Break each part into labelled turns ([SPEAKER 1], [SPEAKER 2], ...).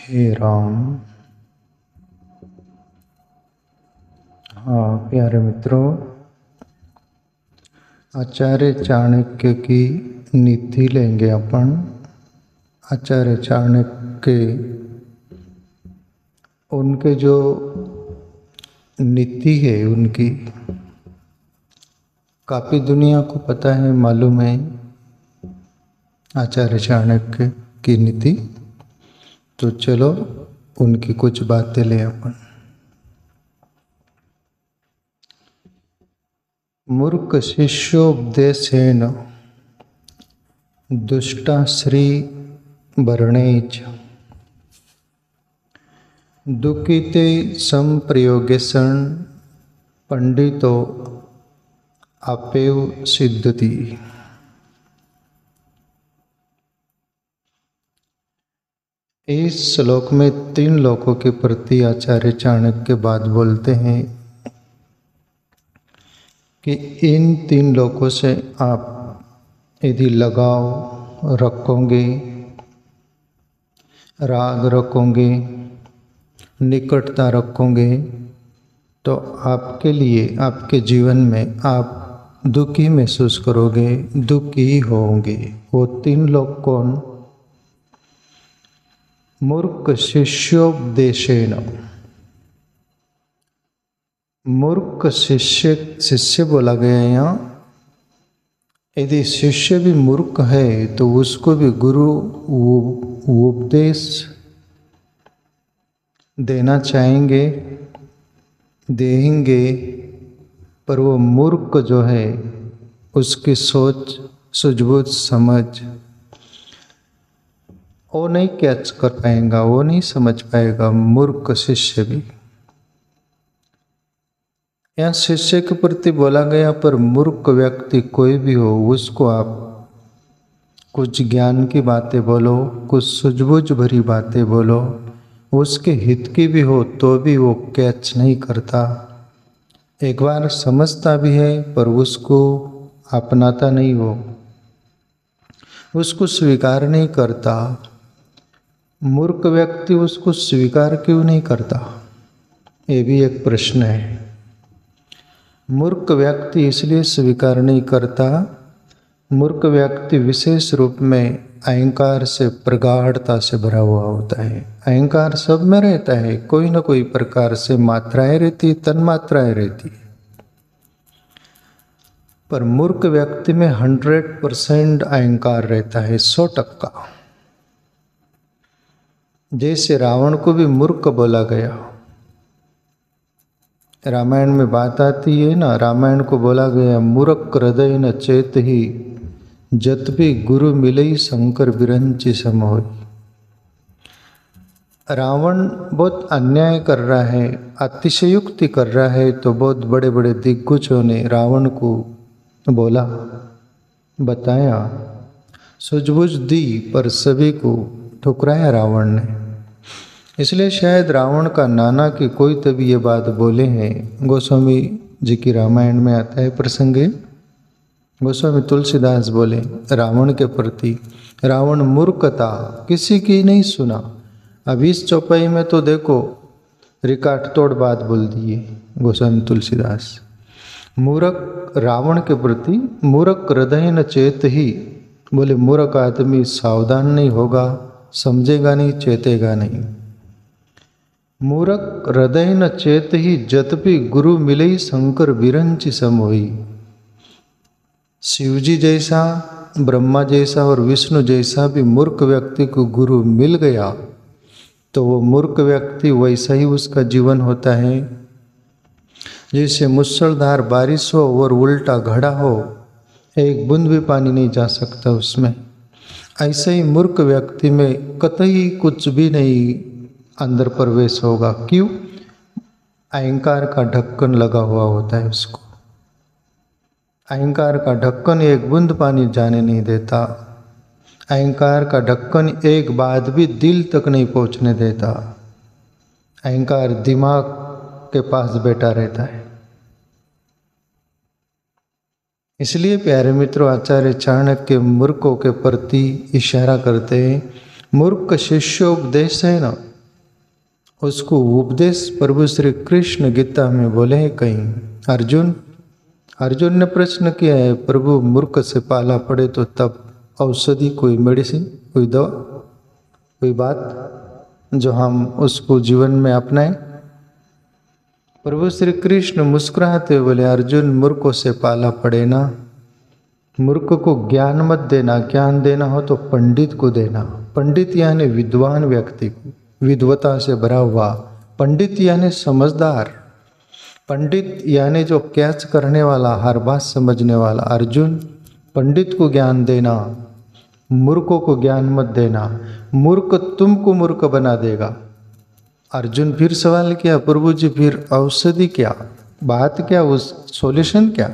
[SPEAKER 1] हे राम। हाँ प्यारे मित्रों, आचार्य चाणक्य की नीति लेंगे अपन। आचार्य चाणक्य उनके जो नीति है उनकी काफ़ी दुनिया को पता है, मालूम है आचार्य चाणक्य की नीति। तो चलो उनकी कुछ बातें ले अपन। मूर्ख शिष्योपदेशेन दुष्टाश्री वर्णेच दुःखिते संप्रयोगेषण पंडितो अपेव सिद्धति। इस श्लोक में 3 लोगों के प्रति आचार्य चाणक्य बात बोलते हैं कि इन 3 लोगों से आप यदि लगाव रखोगे, राग रखोगे, निकटता रखोगे, तो आपके लिए, आपके जीवन में आप दुखी महसूस करोगे, दुखी होंगे। वो 3 लोग कौन? मूर्ख शिष्योपदेशेन। मूर्ख शिष्य बोला गया है यहाँ। यदि शिष्य भी मूर्ख है तो उसको भी गुरु उपदेश देना चाहेंगे, देंगे, पर वो मूर्ख जो है उसकी सोच, सूझबूझ, समझ वो नहीं कैच कर पाएगा, वो नहीं समझ पाएगा। मूर्ख शिष्य भी यहाँ शिष्य के प्रति बोला गया, पर मूर्ख व्यक्ति कोई भी हो उसको आप कुछ ज्ञान की बातें बोलो, कुछ सूझबूझ भरी बातें बोलो, उसके हित की भी हो तो भी वो कैच नहीं करता। एक बार समझता भी है पर उसको अपनाता नहीं, हो उसको स्वीकार नहीं करता। मूर्ख व्यक्ति उसको स्वीकार क्यों नहीं करता, ये भी एक प्रश्न है। मूर्ख व्यक्ति इसलिए स्वीकार नहीं करता, मूर्ख व्यक्ति विशेष रूप में अहंकार से, प्रगाढ़ता से भरा हुआ होता है। अहंकार सब में रहता है, कोई न कोई प्रकार से मात्राएं रहती, तन्मात्राएं रहती, पर मूर्ख व्यक्ति में 100% अहंकार रहता है, 100%। जैसे रावण को भी मूर्ख बोला गया। रामायण में बात आती है ना, रामायण को बोला गया मूर्ख हृदय न चेत ही जत भी गुरु मिलई शंकर बिरंची सम होई। रावण बहुत अन्याय कर रहा है, अतिशयोक्ति कर रहा है, तो बहुत बड़े बड़े दिग्गजों ने रावण को बोला, बताया, सूझबूझ दी, पर सभी को ठुकराया रावण ने। इसलिए शायद रावण का नाना कि कोई तभी ये बात बोले हैं। गोस्वामी जी की रामायण में आता है प्रसंग, गोस्वामी तुलसीदास बोले रावण के प्रति, रावण मूर्ख था, किसी की नहीं सुना। अब इस चौपाई में तो देखो रिकार्ड तोड़ बात बोल दी है गोस्वामी तुलसीदास। मूर्ख रावण के प्रति, मूर्ख हृदय न चेत ही, बोले मूर्ख आदमी सावधान नहीं होगा, समझेगा नहीं, चेतेगा नहीं। मूर्ख हृदय न चेत ही जतपि गुरु मिले शंकर बिरंची सम होई। शिवजी जैसा, ब्रह्मा जैसा और विष्णु जैसा भी मूर्ख व्यक्ति को गुरु मिल गया तो वो मूर्ख व्यक्ति वैसा ही उसका जीवन होता है। जैसे मूसलाधार बारिश हो और उल्टा घड़ा हो, एक बूंद भी पानी नहीं जा सकता उसमें। ऐसे ही मूर्ख व्यक्ति में कतई कुछ भी नहीं अंदर प्रवेश होगा। क्यों? अहंकार का ढक्कन लगा हुआ होता है उसको। अहंकार का ढक्कन एक बूंद पानी जाने नहीं देता। अहंकार का ढक्कन एक बात भी दिल तक नहीं पहुंचने देता। अहंकार दिमाग के पास बैठा रहता है। इसलिए प्यारे मित्रों, आचार्य चाणक्य मूर्खों के प्रति इशारा करते हैं, मूर्ख शिष्योपदेश है ना, उसको उपदेश प्रभु श्री कृष्ण गीता में बोले हैं कहीं। अर्जुन ने प्रश्न किया है, प्रभु मूर्ख से पाला पड़े तो तब औषधि, कोई मेडिसिन, कोई दवा, कोई बात जो हम उसको जीवन में अपनाएं। प्रभु श्री कृष्ण मुस्कुराते बोले, अर्जुन मूर्खों से पाला पड़े ना, मूर्ख को ज्ञान मत देना, ज्ञान देना हो तो पंडित को देना। पंडित यानी विद्वान व्यक्ति को, विद्वता से भरा हुआ पंडित यानी समझदार, पंडित यानी जो कैच करने वाला, हर बात समझने वाला। अर्जुन पंडित को ज्ञान देना, मूर्खों को ज्ञान मत देना, मूर्ख तुमको मूर्ख बना देगा। अर्जुन फिर सवाल किया, प्रभु जी फिर औषधि क्या, बात क्या, उस सॉल्यूशन क्या?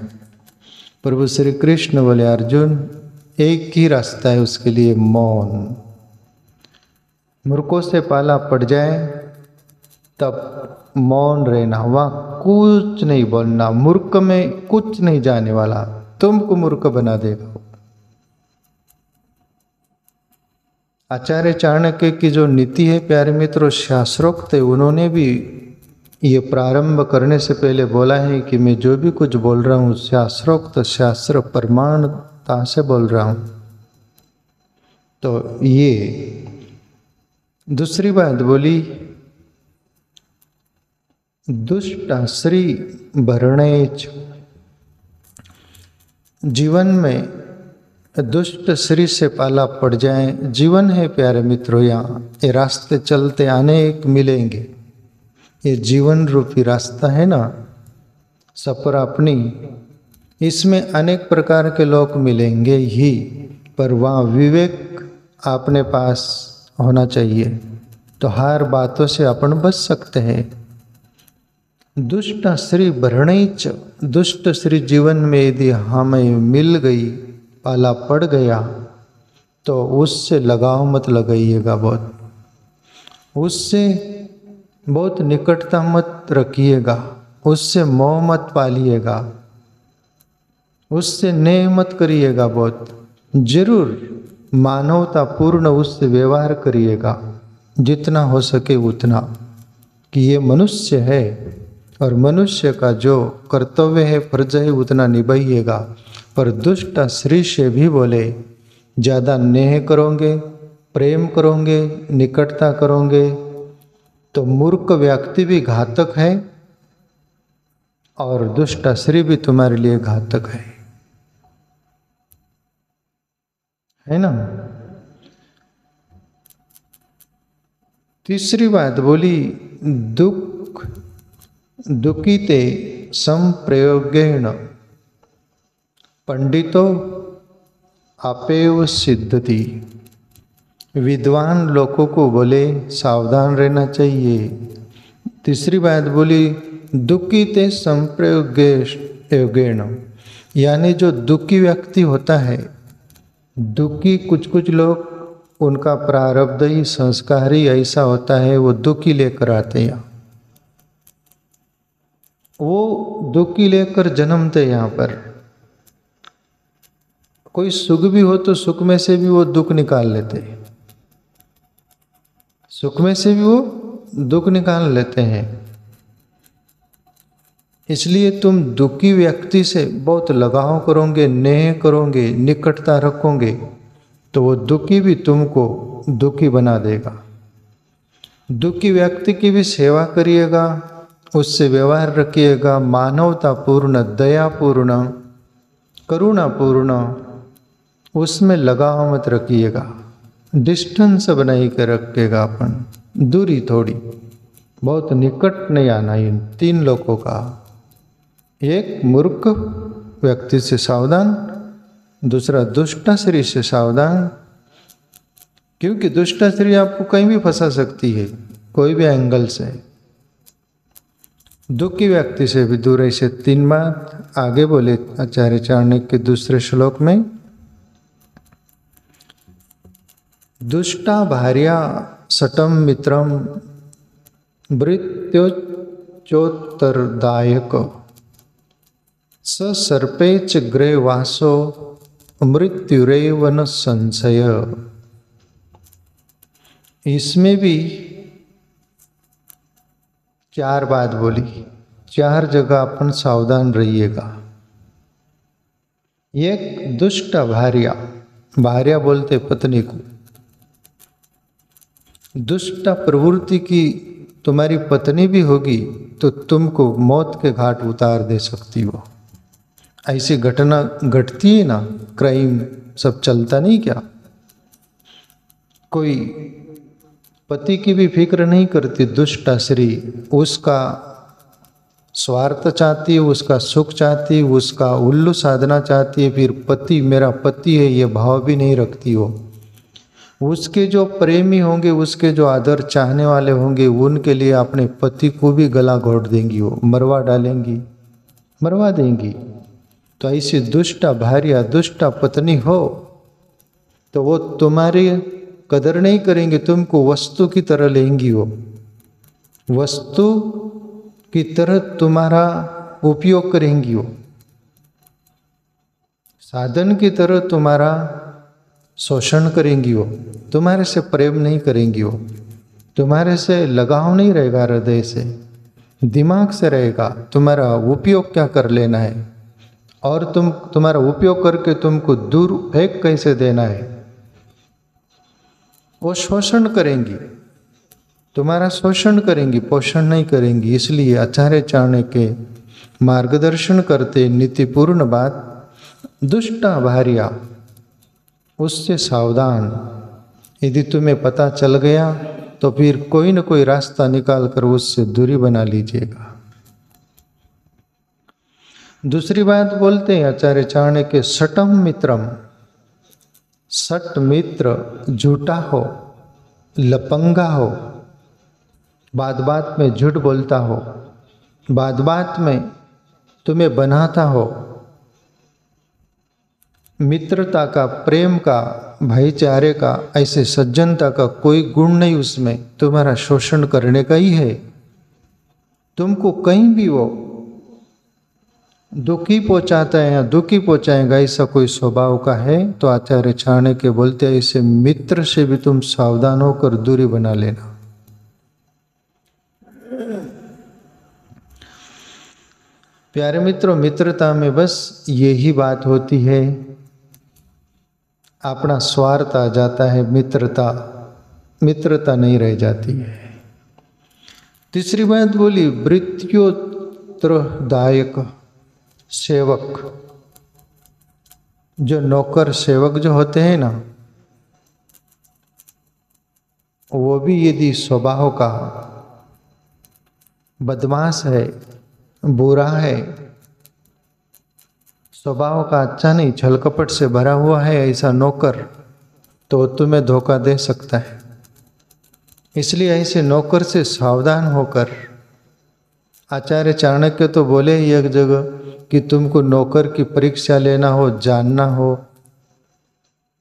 [SPEAKER 1] प्रभु श्री कृष्ण बोले, अर्जुन एक ही रास्ता है उसके लिए, मौन। मूर्खों से पाला पड़ जाए तब मौन रहना, वहाँ कुछ नहीं बोलना। मूर्ख में कुछ नहीं जाने वाला, तुमको मूर्ख बना देगा। आचार्य चाणक्य की जो नीति है प्यारे मित्रों, शास्त्रोक्त है। उन्होंने भी ये प्रारंभ करने से पहले बोला है कि मैं जो भी कुछ बोल रहा हूँ शास्त्रोक्त, शास्त्र प्रमाणता से बोल रहा हूँ। तो ये दूसरी बात बोली, दुष्ट श्री भरणेच। जीवन में दुष्ट श्री से पाला पड़ जाए, जीवन है प्यारे मित्रों, यहाँ ये रास्ते चलते अनेक मिलेंगे। ये जीवन रूपी रास्ता है ना, सफर अपनी, इसमें अनेक प्रकार के लोग मिलेंगे ही, पर वहाँ विवेक अपने पास होना चाहिए, तो हर बातों से अपन बच सकते हैं। दुष्ट श्री भरणेच, दुष्ट श्री जीवन में यदि हमें मिल गई, पाला पड़ गया, तो उससे लगाव मत लगाइएगा, उससे बहुत निकटता मत रखिएगा, उससे मोह मत पालिएगा, उससे नेह मत करिएगा। बहुत जरूर मानवतापूर्ण उससे व्यवहार करिएगा, जितना हो सके उतना, कि ये मनुष्य है और मनुष्य का जो कर्तव्य है, फर्ज है, उतना निभाइएगा। पर दुष्ट श्री से भी बोले, ज़्यादा नेह करोगे, प्रेम करोगे, निकटता करोगे, तो मूर्ख व्यक्ति भी घातक है और दुष्ट श्री भी तुम्हारे लिए घातक है ना। तीसरी बात बोली, दुखिते संप्रयोगेण पंडितो अपेव सिद्धति। विद्वान लोगों को बोले सावधान रहना चाहिए। तीसरी बात बोली, दुखिते संप्रयोगेण, यानी जो दुखी व्यक्ति होता है, दुखी कुछ लोग, उनका प्रारब्ध ही, संस्कार ही ऐसा होता है, वो दुखी लेकर आते हैं, वो दुखी लेकर जन्मते यहाँ पर। कोई सुख भी हो तो सुख में से भी वो दुख निकाल लेते हैं, सुख में से भी वो दुख निकाल लेते हैं। इसलिए तुम दुखी व्यक्ति से बहुत लगाव करोगे, नेह करोगे, निकटता रखोगे, तो वो दुखी भी तुमको दुखी बना देगा। दुखी व्यक्ति की भी सेवा करिएगा, उससे व्यवहार रखिएगा, मानवतापूर्ण, दयापूर्ण, करुणापूर्ण, उसमें लगाव मत रखिएगा, डिस्टेंस बनाई के रखेगा अपन, दूरी थोड़ी, बहुत निकट नहीं आना इन तीन लोगों का। एक मूर्ख व्यक्ति से सावधान, दूसरा दुष्टाश्री से सावधान, क्योंकि दुष्टाश्री आपको कहीं भी फंसा सकती है, कोई भी एंगल से। दुखी व्यक्ति से भी दूर। ऐसे तीन बात आगे बोले आचार्य चाणक्य के दूसरे श्लोक में। दुष्टा भार्या सटम मित्रम मृत्योच्चोत्तरदायक स सर्पेच ग्रह वासो मृत्युरेव न संशय। इसमें भी चार बात बोली, चार जगह अपन सावधान रहिएगा। एक दुष्ट भार्या, भार्या बोलते पत्नी को, दुष्ट प्रवृत्ति की तुम्हारी पत्नी भी होगी तो तुमको मौत के घाट उतार दे सकती हो। ऐसी घटना घटती है ना, क्राइम सब चलता नहीं क्या। कोई पति की भी फिक्र नहीं करती, दुष्ट स्त्री उसका स्वार्थ चाहती है, उसका सुख चाहती है, उसका उल्लू साधना चाहती है, फिर पति मेरा पति है ये भाव भी नहीं रखती हो। उसके जो प्रेमी होंगे, उसके जो आदर चाहने वाले होंगे, उनके लिए अपने पति को भी गला घोट देंगी, वो मरवा डालेंगी, मरवा देंगी। तो ऐसी दुष्ट भार्या, दुष्ट पत्नी हो तो वो तुम्हारी कदर नहीं करेंगे, तुमको वस्तु की तरह लेंगी, वो वस्तु की तरह तुम्हारा उपयोग करेंगी, वो साधन की तरह तुम्हारा शोषण करेंगी, वो तुम्हारे से प्रेम नहीं करेंगी, वो तुम्हारे से लगाव नहीं रहेगा, हृदय से दिमाग से रहेगा, तुम्हारा उपयोग क्या कर लेना है और तुम्हारा उपयोग करके तुमको दूर फेंक कैसे देना है, वो शोषण करेंगी, तुम्हारा शोषण करेंगी, पोषण नहीं करेंगी। इसलिए आचार्य चाणक्य मार्गदर्शन करते नीतिपूर्ण बात, दुष्ट भार्या उससे सावधान। यदि तुम्हें पता चल गया तो फिर कोई न कोई रास्ता निकाल कर उससे दूरी बना लीजिएगा। दूसरी बात बोलते हैं आचार्य चाणक्य, सटम मित्रम, सट मित्र झूठा हो, लपंगा हो, बात बात में झूठ बोलता हो, बात बात में तुम्हें बनाता हो, मित्रता का, प्रेम का, भाईचारे का, ऐसे सज्जनता का कोई गुण नहीं उसमें, तुम्हारा शोषण करने का ही है। तुमको कहीं भी वो दुखी पहुंचाता है या दुखी पहुंचाएगा, ऐसा कोई स्वभाव का है तो आचार्य चाणक्य बोलते हैं ऐसे मित्र से भी तुम सावधान होकर दूरी बना लेना। प्यारे मित्रों, मित्रता में बस यही बात होती है, अपना स्वार्थ आ जाता है, मित्रता नहीं रह जाती है। तीसरी बात बोली, वृत्त्योत्तरदायक सेवक, जो नौकर सेवक जो होते हैं ना, वो भी यदि स्वभाव का बदमाश है, बुरा है, स्वभाव का अच्छा नहीं, छल कपट से भरा हुआ है ऐसा नौकर, तो तुम्हें धोखा दे सकता है। इसलिए ऐसे नौकर से सावधान होकर, आचार्य चाणक्य तो बोले ही एक जगह कि तुमको नौकर की परीक्षा लेना हो, जानना हो,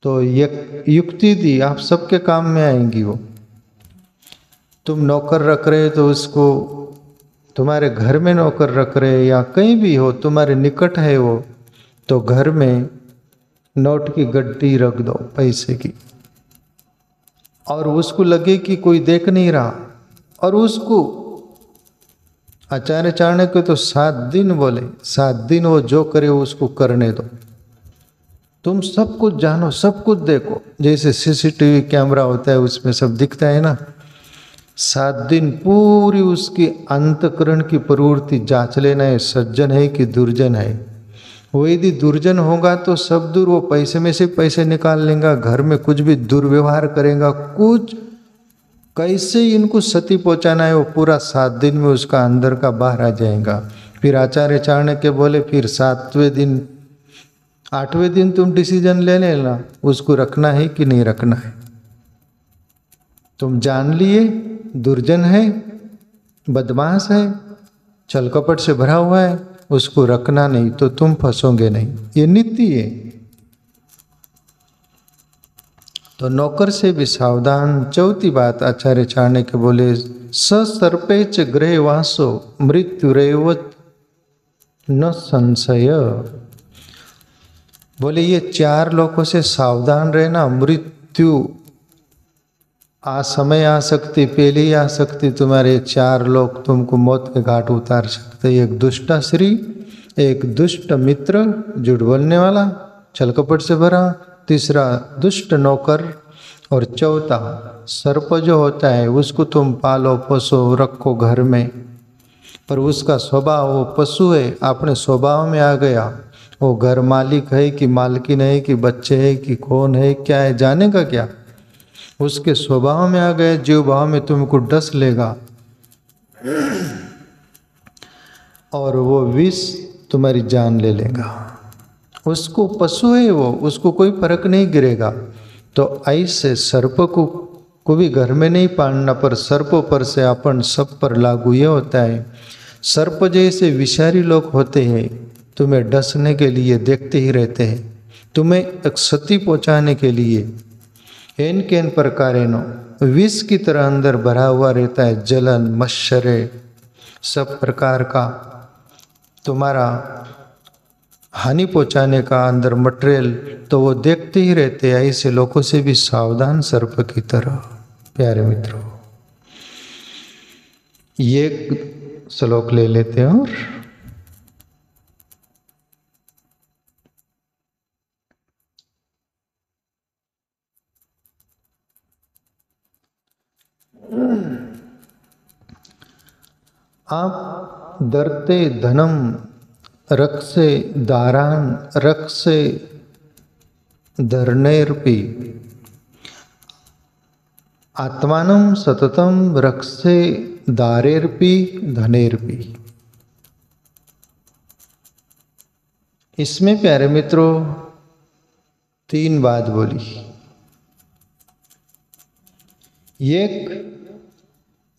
[SPEAKER 1] तो एक युक्ति दी, आप सबके काम में आएंगी वो। तुम नौकर रख रहे तो उसको, तुम्हारे घर में नौकर रख रहे या कहीं भी हो, तुम्हारे निकट है वो, तो घर में नोट की गड्डी रख दो पैसे की, और उसको लगे कि कोई देख नहीं रहा, और उसको आचार्य चाणक्य तो 7 दिन बोले, 7 दिन वो जो करे उसको करने दो। तुम सब कुछ जानो, सब कुछ देखो, जैसे सीसीटीवी कैमरा होता है उसमें सब दिखता है ना। 7 दिन पूरी उसकी अंतकरण की प्रवृत्ति जांच लेना है, सज्जन है कि दुर्जन है। वो यदि दुर्जन होगा तो सब दूर, वो पैसे में से पैसे निकाल लेगा, घर में कुछ भी दुर्व्यवहार करेगा, कुछ कैसे इनको सती पहुंचाना है वो पूरा 7 दिन में उसका अंदर का बाहर आ जाएगा। फिर आचार्य चाणक्य बोले फिर 7वें दिन, 8वें दिन तुम डिसीजन ले लेना, उसको रखना है कि नहीं रखना है। तुम जान लिए दुर्जन है, बदमाश है, छल कपट से भरा हुआ है, उसको रखना नहीं तो तुम फंसोगे नहीं, ये नीति है। तो नौकर से भी सावधान। चौथी बात आचार्य चाणक्य बोले, सर्पेच गृहे वासो मृत्युरेवत न संशय। बोले ये 4 लोगों से सावधान रहना, मृत्यु समय आ सकती, पहले ही आ सकती, तुम्हारे 4 लोग तुमको मौत के घाट उतार सकते। एक दुष्टाश्री, एक दुष्ट मित्र झूठ बोलने वाला, छल कपट से भरा, तीसरा दुष्ट नौकर, और चौथा सर्प जो होता है उसको तुम पालो पोसो रखो घर में, पर उसका स्वभाव वो पशु है, अपने स्वभाव में आ गया। वो घर मालिक है कि मालकिन है कि बच्चे है कि कौन है क्या है, जाने का क्या, उसके स्वभाव में आ गए, जीव भाव में तुमको डस लेगा और वो विष तुम्हारी जान ले लेगा। उसको पशु है वो, उसको कोई फर्क नहीं गिरेगा। तो ऐसे सर्प को भी घर में नहीं पालना, पर सर्पों पर से अपन सब पर लागू ये होता है। सर्प जैसे विषारी लोग होते हैं, तुम्हें डसने के लिए देखते ही रहते हैं, तुम्हें एक क्षति पहुँचाने के लिए एन केन प्रकार विष की तरह अंदर भरा हुआ रहता है। जलन, मच्छरे, सब प्रकार का तुम्हारा हानि पहुंचाने का अंदर मटेरियल, तो वो देखते ही रहते हैं। ऐसे लोगों से भी सावधान सर्प की तरह। प्यारे मित्रों, ये श्लोक ले लेते हैं और आप डरते धनम रक्षे दारान रक्षे धरणेरपि आत्मानं सततम रक्षे दारेरपि धनेरपि। इसमें प्यारे मित्रों 3 बात बोली। एक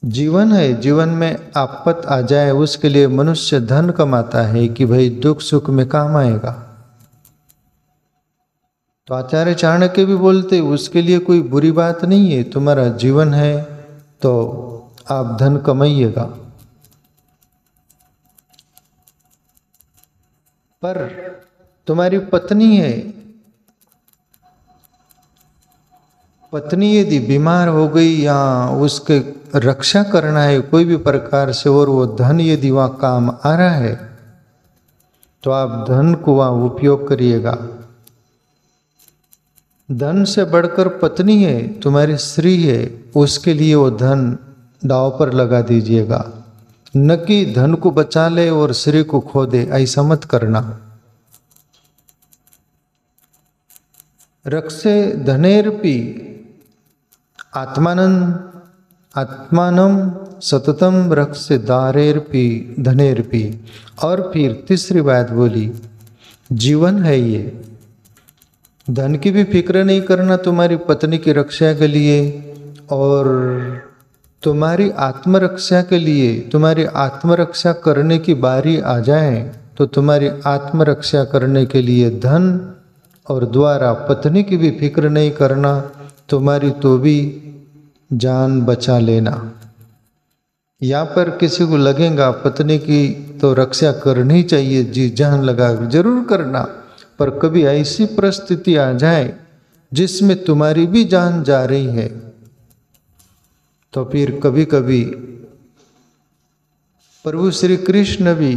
[SPEAKER 1] जीवन है, जीवन में आपत आ जाए उसके लिए मनुष्य धन कमाता है कि भाई दुख सुख में काम आएगा। तो आचार्य चाणक्य भी बोलते उसके लिए कोई बुरी बात नहीं है, तुम्हारा जीवन है तो आप धन कमाइएगा, पर तुम्हारी पत्नी है, पत्नी यदि बीमार हो गई या उसके रक्षा करना है कोई भी प्रकार से, और वो धन यदि वहाँ काम आ रहा है, तो आप धन को वहाँ उपयोग करिएगा। धन से बढ़कर पत्नी है, तुम्हारी स्त्री है, उसके लिए वो धन दांव पर लगा दीजिएगा, न कि धन को बचा ले और स्त्री को खो दे, ऐसा मत करना। रक्षे धनेरपि आत्मानं सततम रक्षे दारेरपि धनेरपि। और फिर तीसरी बात बोली, जीवन है ये, धन की भी फिक्र नहीं करना तुम्हारी पत्नी की रक्षा के लिए, और तुम्हारी आत्मरक्षा के लिए, तुम्हारी आत्मरक्षा करने की बारी आ जाए तो तुम्हारी आत्मरक्षा करने के लिए धन और द्वारा पत्नी की भी फिक्र नहीं करना, तुम्हारी तो भी जान बचा लेना। यहाँ पर किसी को लगेगा पत्नी की तो रक्षा करनी चाहिए, जी जान लगा जरूर करना, पर कभी ऐसी परिस्थिति आ जाए जिसमें तुम्हारी भी जान जा रही है, तो फिर कभी कभी प्रभु श्री कृष्ण भी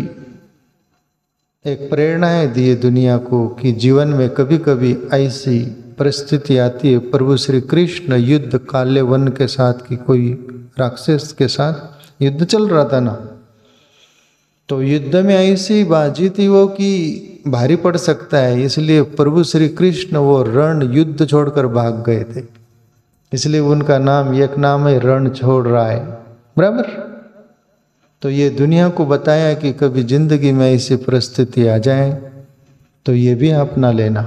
[SPEAKER 1] एक प्रेरणाएं दिए दुनिया को कि जीवन में कभी कभी ऐसी परिस्थिति आती है। प्रभु श्री कृष्ण युद्ध काले वन के साथ की कोई राक्षस के साथ युद्ध चल रहा था ना, तो युद्ध में ऐसी बाजी थी वो कि भारी पड़ सकता है, इसलिए प्रभु श्री कृष्ण वो रण युद्ध छोड़कर भाग गए थे, इसलिए उनका नाम एक नाम है रण छोड़ रहा है, बराबर। तो ये दुनिया को बताया कि कभी जिंदगी में ऐसी परिस्थिति आ जाए तो ये भी अपना लेना।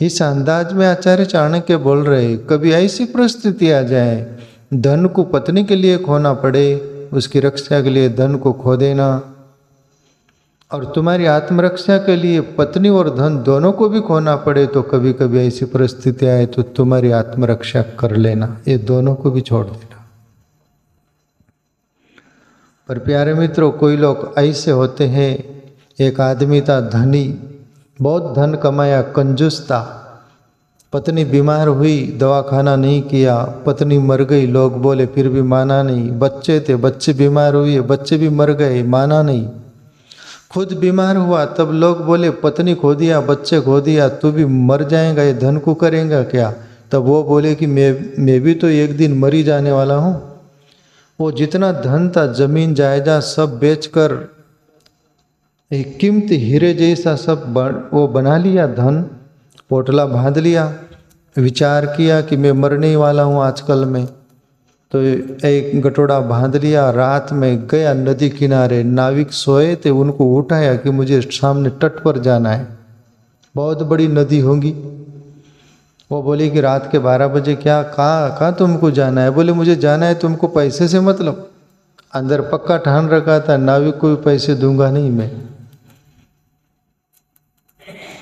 [SPEAKER 1] इस अंदाज में आचार्य चाणक्य बोल रहे, कभी ऐसी परिस्थिति आ जाए धन को पत्नी के लिए खोना पड़े, उसकी रक्षा के लिए धन को खो देना, और तुम्हारी आत्मरक्षा के लिए पत्नी और धन दोनों को भी खोना पड़े, तो कभी कभी ऐसी परिस्थिति आए तो तुम्हारी आत्मरक्षा कर लेना, ये दोनों को भी छोड़ देना। पर प्यारे मित्रों, कोई लोग ऐसे होते हैं, एक आदमी था धनी, बहुत धन कमाया, कंजूस था, पत्नी बीमार हुई, दवाखाना नहीं किया, पत्नी मर गई, लोग बोले फिर भी माना नहीं। बच्चे थे, बच्चे बीमार हुए, बच्चे भी मर गए, माना नहीं। खुद बीमार हुआ, तब लोग बोले पत्नी खो दिया, बच्चे खो दिया, तू भी मर जाएगा, ये धन को करेगा क्या। तब वो बोले कि मैं भी तो एक दिन मर ही जाने वाला हूँ। वो जितना धन था, जमीन जायदाद सब बेचकर एक कीमती हीरे जैसा सब वो बना लिया, धन पोटला बांध लिया। विचार किया कि मैं मरने ही वाला हूँ आजकल में, तो एक गटोड़ा बांध लिया, रात में गया नदी किनारे। नाविक सोए थे, उनको उठाया कि मुझे सामने तट पर जाना है, बहुत बड़ी नदी होगी। वो बोले कि रात के 12 बजे क्या, कहाँ तुमको जाना है। बोले मुझे जाना है, तुमको पैसे से मतलब। अंदर पक्का ठान रखा था, नाविक को भी पैसे दूंगा नहीं मैं।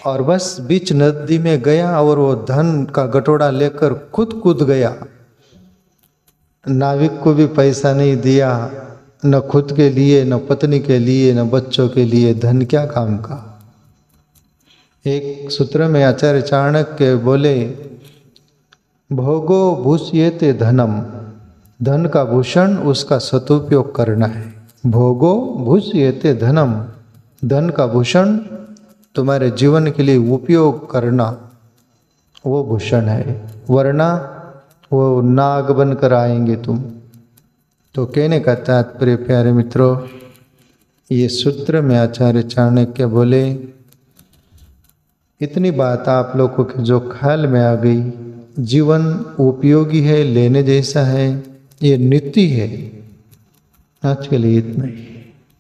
[SPEAKER 1] और बस बीच नदी में गया और वो धन का गटोड़ा लेकर खुद कूद गया। नाविक को भी पैसा नहीं दिया, न खुद के लिए, न पत्नी के लिए, न बच्चों के लिए। धन क्या काम का। एक सूत्र में आचार्य चाणक्य बोले, भोगो भूष्यते धनम, धन का भूषण उसका सदुपयोग करना है। भोगो भूष्यते धनम, धन का भूषण तुम्हारे जीवन के लिए उपयोग करना, वो भूषण है, वरना वो नाग बनकर आएंगे तुम। तो कहने का तात्पर्य प्यारे मित्रों, ये सूत्र में आचार्य चाणक्य बोले, इतनी बात आप लोगों के जो ख्याल में आ गई, जीवन उपयोगी है, लेने जैसा है, ये नीति है। आज के लिए इतना ही।